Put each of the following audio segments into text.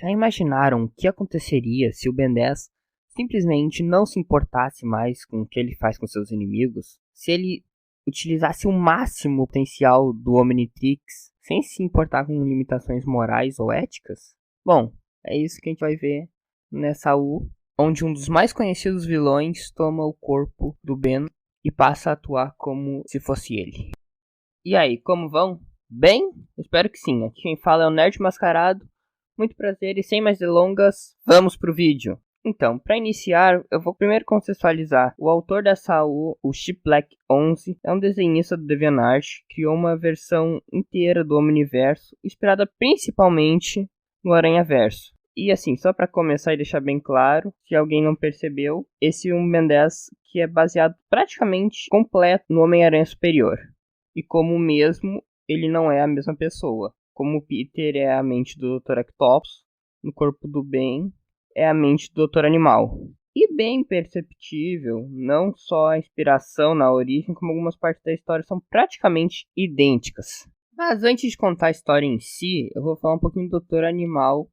Já imaginaram o que aconteceria se o Ben 10 simplesmente não se importasse mais com o que ele faz com seus inimigos? Se ele utilizasse o máximo potencial do Omnitrix sem se importar com limitações morais ou éticas? Bom, é isso que a gente vai ver nessa U, onde um dos mais conhecidos vilões toma o corpo do Ben e passa a atuar como se fosse ele. E aí, como vão? Bem? Espero que sim. Aqui quem fala é o Nerd Mascarado. Muito prazer e sem mais delongas, vamos pro vídeo. Então, para iniciar, eu vou primeiro contextualizar. O autor dessa U, o Shiplek 11, é um desenhista do DeviantArt, criou uma versão inteira do Omniverso, inspirada principalmente no Aranhaverso. E assim, só para começar e deixar bem claro, se alguém não percebeu, esse Ben 10 que é baseado praticamente completo no Homem-Aranha Superior. E como mesmo, ele não é a mesma pessoa. Como o Peter é a mente do Dr. Octopus, no corpo do Ben é a mente do Dr. Animal. E bem perceptível, não só a inspiração na origem, como algumas partes da história são praticamente idênticas. Mas antes de contar a história em si, eu vou falar um pouquinho do Dr. Animal,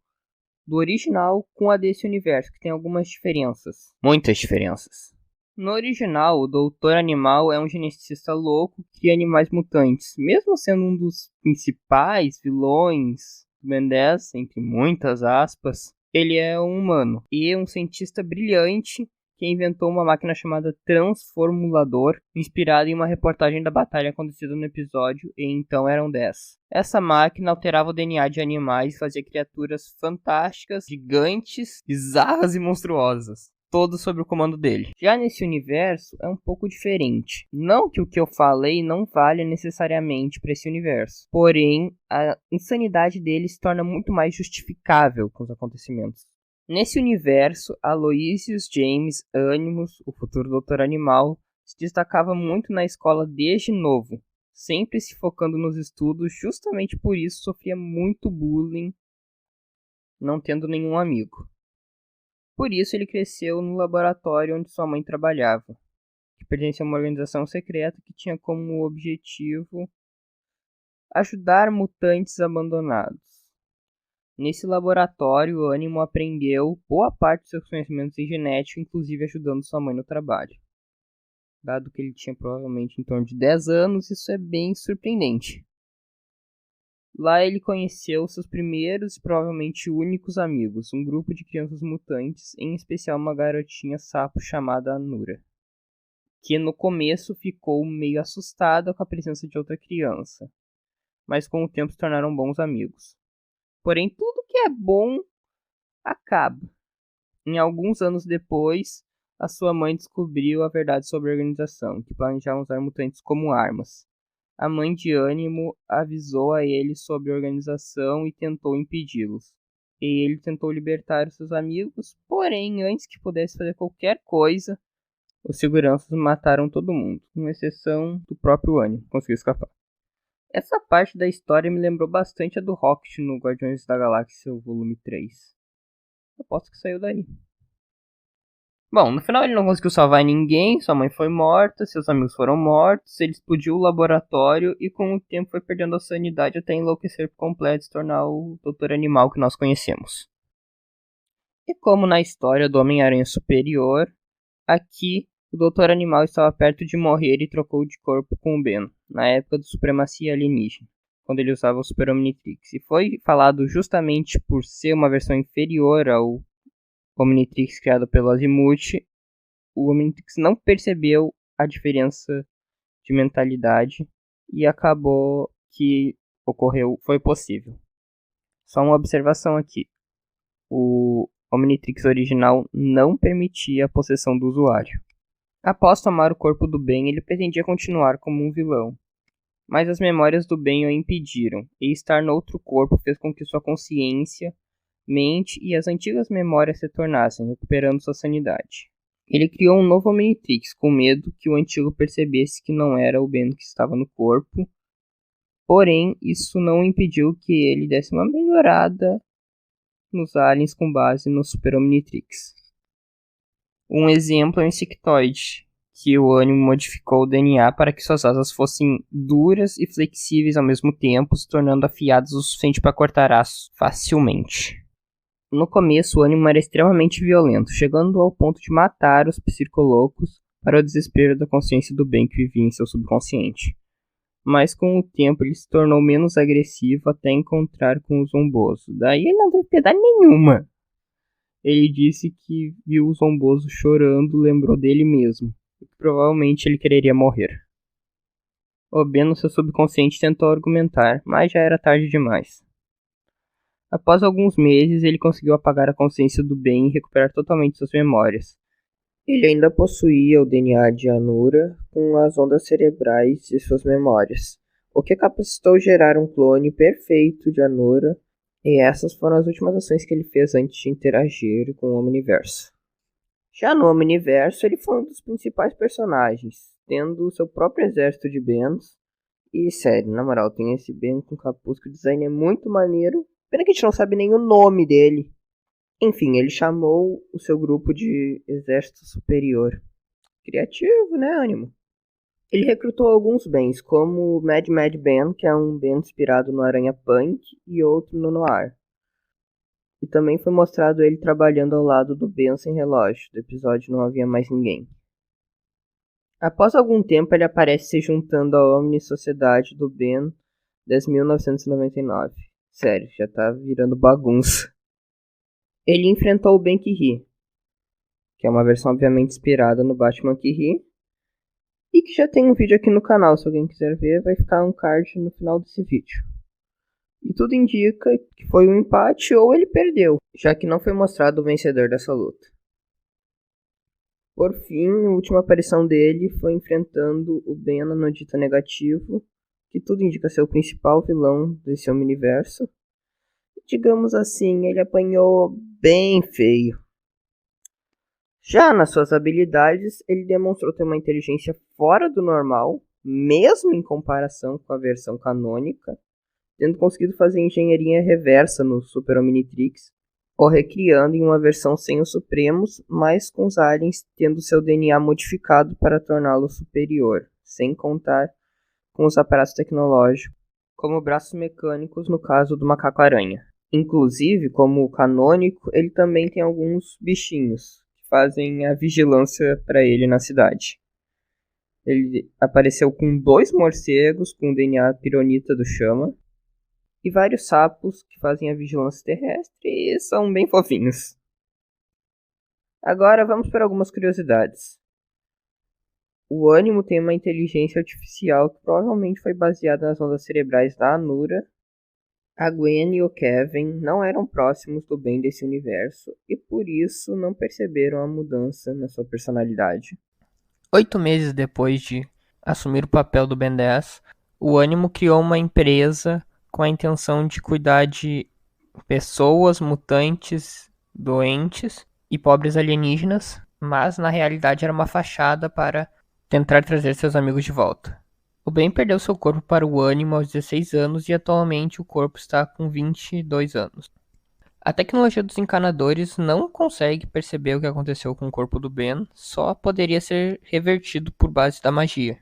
do original com a desse universo, que tem algumas diferenças. Muitas diferenças. No original, o Doutor Animal é um geneticista louco que cria animais mutantes. Mesmo sendo um dos principais vilões do Ben 10, entre muitas aspas, ele é um humano e um cientista brilhante que inventou uma máquina chamada Transformulador, inspirada em uma reportagem da batalha acontecida no episódio E Então Eram 10. Essa máquina alterava o DNA de animais e fazia criaturas fantásticas, gigantes, bizarras e monstruosas. Todo sob o comando dele. Já nesse universo é um pouco diferente. Não que o que eu falei não valha necessariamente para esse universo. Porém, a insanidade dele se torna muito mais justificável com os acontecimentos. Nesse universo, Aloysius James Animus, o futuro Doutor Animal, se destacava muito na escola desde novo, sempre se focando nos estudos, justamente por isso sofria muito bullying, não tendo nenhum amigo. Por isso ele cresceu no laboratório onde sua mãe trabalhava, que pertencia a uma organização secreta que tinha como objetivo ajudar mutantes abandonados. Nesse laboratório, o Animo aprendeu boa parte dos seus conhecimentos em genética, inclusive ajudando sua mãe no trabalho. Dado que ele tinha provavelmente em torno de 10 anos, isso é bem surpreendente. Lá ele conheceu seus primeiros e provavelmente únicos amigos, um grupo de crianças mutantes, em especial uma garotinha sapo chamada Anura, que no começo ficou meio assustada com a presença de outra criança, mas com o tempo se tornaram bons amigos. Porém, tudo que é bom acaba. Em alguns anos depois, a sua mãe descobriu a verdade sobre a organização, que planejavam usar mutantes como armas. A mãe de Animo avisou a ele sobre a organização e tentou impedi-los. E ele tentou libertar os seus amigos, porém, antes que pudesse fazer qualquer coisa, os seguranças mataram todo mundo, com exceção do próprio Animo, que conseguiu escapar. Essa parte da história me lembrou bastante a do Rocket no Guardiões da Galáxia, volume 3. Aposto que saiu daí. Bom, no final ele não conseguiu salvar ninguém, sua mãe foi morta, seus amigos foram mortos, ele explodiu o laboratório e com o tempo foi perdendo a sanidade até enlouquecer por completo e se tornar o Doutor Animal que nós conhecemos. E como na história do Homem-Aranha Superior, aqui o Doutor Animal estava perto de morrer e trocou de corpo com o Ben, na época do Supremacia Alienígena, quando ele usava o Super Omnitrix. E foi falado justamente por ser uma versão inferior ao Omnitrix criado pelo Azimuth, o Omnitrix não percebeu a diferença de mentalidade e acabou que foi possível. Só uma observação aqui. O Omnitrix original não permitia a possessão do usuário. Após tomar o corpo do Ben, ele pretendia continuar como um vilão. Mas as memórias do Ben o impediram, e estar no outro corpo fez com que sua consciência, mente e as antigas memórias retornassem, recuperando sua sanidade. Ele criou um novo Omnitrix, com medo que o antigo percebesse que não era o Ben que estava no corpo, porém isso não impediu que ele desse uma melhorada nos aliens com base no Super Omnitrix. Um exemplo é o Insectoid, que o Animo modificou o DNA para que suas asas fossem duras e flexíveis ao mesmo tempo, se tornando afiadas o suficiente para cortar aço facilmente. No começo, o ânimo era extremamente violento, chegando ao ponto de matar os psicolocos para o desespero da consciência do bem que vivia em seu subconsciente. Mas com o tempo ele se tornou menos agressivo até encontrar com o Zomboso. Daí ele não teve piedade nenhuma. Ele disse que viu o Zomboso chorando, lembrou dele mesmo, e que provavelmente ele quereria morrer. O Ben no seu subconsciente tentou argumentar, mas já era tarde demais. Após alguns meses, ele conseguiu apagar a consciência do Ben e recuperar totalmente suas memórias. Ele ainda possuía o DNA de Anura com as ondas cerebrais de suas memórias, o que capacitou gerar um clone perfeito de Anura, e essas foram as últimas ações que ele fez antes de interagir com o Omniverso. Já no Omniverso, ele foi um dos principais personagens, tendo o seu próprio exército de Bens. E sério, na moral, tem esse Ben com capuz que o design é muito maneiro. Pena que a gente não sabe nem o nome dele. Enfim, ele chamou o seu grupo de Exército Superior. Criativo, né, Ânimo? Ele recrutou alguns Bens, como o Mad Mad Ben, que é um Ben inspirado no Aranha Punk, e outro no Noir. E também foi mostrado ele trabalhando ao lado do Ben sem relógio. Do episódio Não Havia Mais Ninguém. Após algum tempo, ele aparece se juntando à Omni Sociedade do Ben desde 1999. Sério, já tá virando bagunça. Ele enfrentou o Ben Ki-Ri, que é uma versão obviamente inspirada no Batman Ki-Ri, e que já tem um vídeo aqui no canal, se alguém quiser ver, vai ficar um card no final desse vídeo. E tudo indica que foi um empate ou ele perdeu, já que não foi mostrado o vencedor dessa luta. Por fim, a última aparição dele foi enfrentando o Ben no Dita Negativo, que tudo indica ser o principal vilão desse universo. Digamos assim, ele apanhou bem feio. Já nas suas habilidades, ele demonstrou ter uma inteligência fora do normal, mesmo em comparação com a versão canônica, tendo conseguido fazer engenharia reversa no Super Omnitrix, ou recriando em uma versão sem os Supremos, mas com os aliens tendo seu DNA modificado para torná-lo superior, sem contar com os aparatos tecnológicos, como braços mecânicos no caso do Macaco-Aranha. Inclusive, como canônico, ele também tem alguns bichinhos que fazem a vigilância para ele na cidade. Ele apareceu com 2 morcegos com DNA pironita do Chama, e vários sapos que fazem a vigilância terrestre e são bem fofinhos. Agora vamos para algumas curiosidades. O Ânimo tem uma inteligência artificial que provavelmente foi baseada nas ondas cerebrais da Anura. A Gwen e o Kevin não eram próximos do bem desse universo e por isso não perceberam a mudança na sua personalidade. 8 meses depois de assumir o papel do Ben 10, o Ânimo criou uma empresa com a intenção de cuidar de pessoas mutantes, doentes e pobres alienígenas, mas na realidade era uma fachada para tentar trazer seus amigos de volta. O Ben perdeu seu corpo para o Ânimo aos 16 anos e atualmente o corpo está com 22 anos. A tecnologia dos encanadores não consegue perceber o que aconteceu com o corpo do Ben, só poderia ser revertido por base da magia.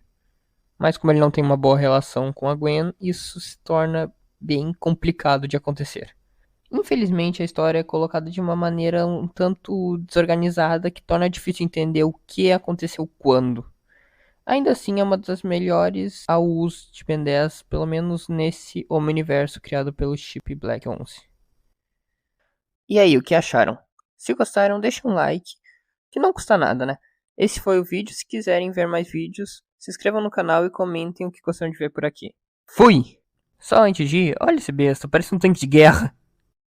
Mas como ele não tem uma boa relação com a Gwen, isso se torna bem complicado de acontecer. Infelizmente, a história é colocada de uma maneira um tanto desorganizada que torna difícil entender o que aconteceu quando. Ainda assim, é uma das melhores ao uso de Ben 10, pelo menos nesse Omniverso criado pelo Chip Black 11. E aí, o que acharam? Se gostaram, deixem um like, que não custa nada, né? Esse foi o vídeo. Se quiserem ver mais vídeos, se inscrevam no canal e comentem o que gostam de ver por aqui. Fui! Só antes de ir, olha esse besta, parece um tanque de guerra.